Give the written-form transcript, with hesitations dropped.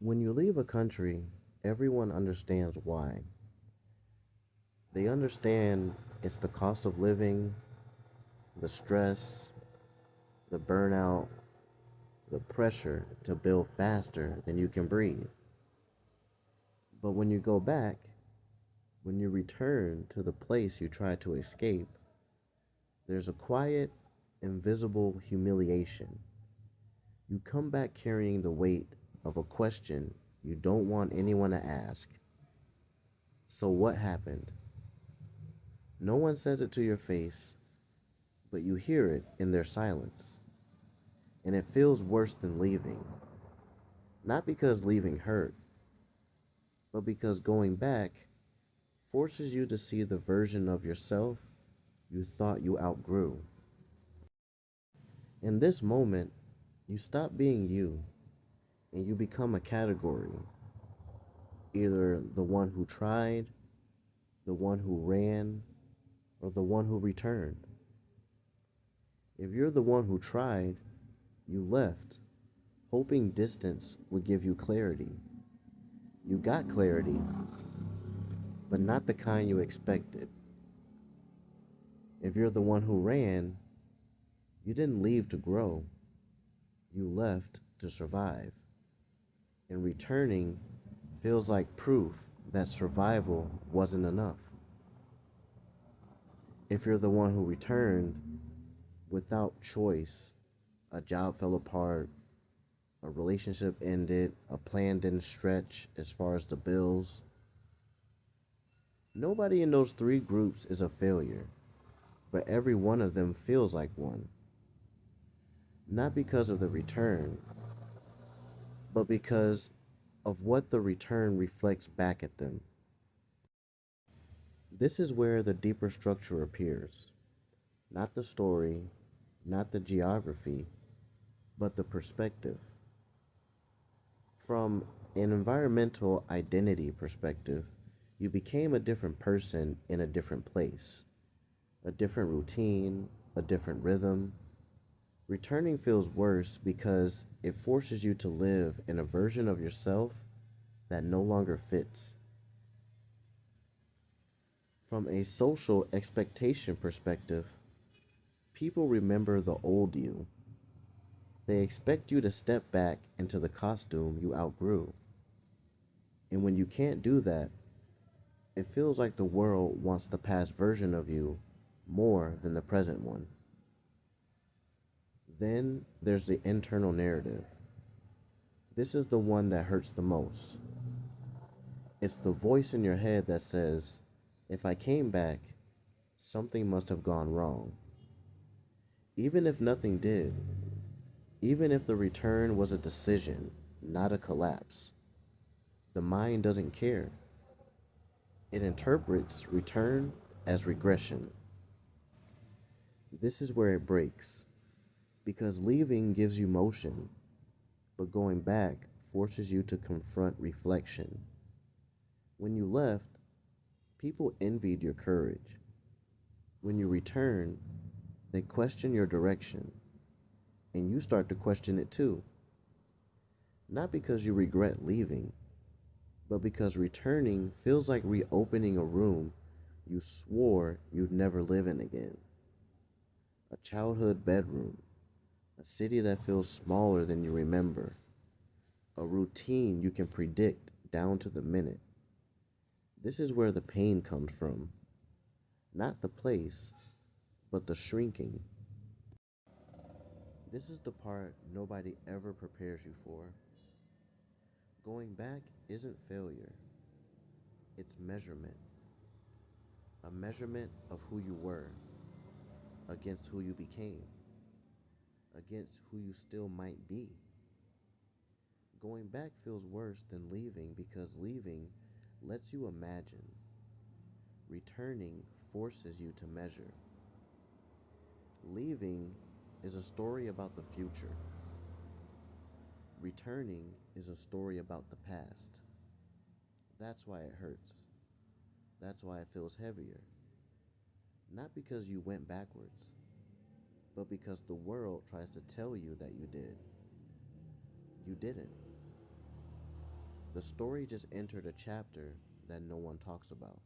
When you leave a country, everyone understands why. They understand it's the cost of living, the stress, the burnout, the pressure to build faster than you can breathe. But when you go back, when you return to the place you tried to escape, there's a quiet, invisible humiliation. You come back carrying the weight of a question you don't want anyone to ask. So, what happened? No one says it to your face, but you hear it in their silence. And it feels worse than leaving. Not because leaving hurt, but because going back forces you to see the version of yourself you thought you outgrew. In this moment, you stop being you and you become a category, either the one who tried, the one who ran, or the one who returned. If you're the one who tried, you left, hoping distance would give you clarity. You got clarity, but not the kind you expected. If you're the one who ran, you didn't leave to grow, you left to survive. And returning feels like proof that survival wasn't enough. If you're the one who returned without choice, a job fell apart, a relationship ended, a plan didn't stretch as far as the bills, nobody in those three groups is a failure, but every one of them feels like one. Not because of the return, but because of what the return reflects back at them. This is where the deeper structure appears. Not the story, not the geography, but the perspective. From an environmental identity perspective, you became a different person in a different place, a different routine, a different rhythm. Returning feels worse because it forces you to live in a version of yourself that no longer fits. From a social expectation perspective, people remember the old you. They expect you to step back into the costume you outgrew. And when you can't do that, it feels like the world wants the past version of you more than the present one. Then there's the internal narrative. This is the one that hurts the most. It's the voice in your head that says, if I came back, something must have gone wrong. Even if nothing did, even if the return was a decision, not a collapse, the mind doesn't care. It interprets return as regression. This is where it breaks, because leaving gives you motion, but going back forces you to confront reflection. When you left, people envied your courage. When you return, they question your direction, and you start to question it too. Not because you regret leaving, but because returning feels like reopening a room you swore you'd never live in again. A childhood bedroom, a city that feels smaller than you remember, a routine you can predict down to the minute. This is where the pain comes from. Not the place, but the shrinking. This is the part nobody ever prepares you for. Going back isn't failure, it's measurement. A measurement of who you were against who you became, against who you still might be. Going back feels worse than leaving because leaving lets you imagine. Returning forces you to measure. Leaving is a story about the future. Returning is a story about the past. That's why it hurts. That's why it feels heavier. Not because you went backwards, but because the world tries to tell you that you did. You didn't. The story just entered a chapter that no one talks about.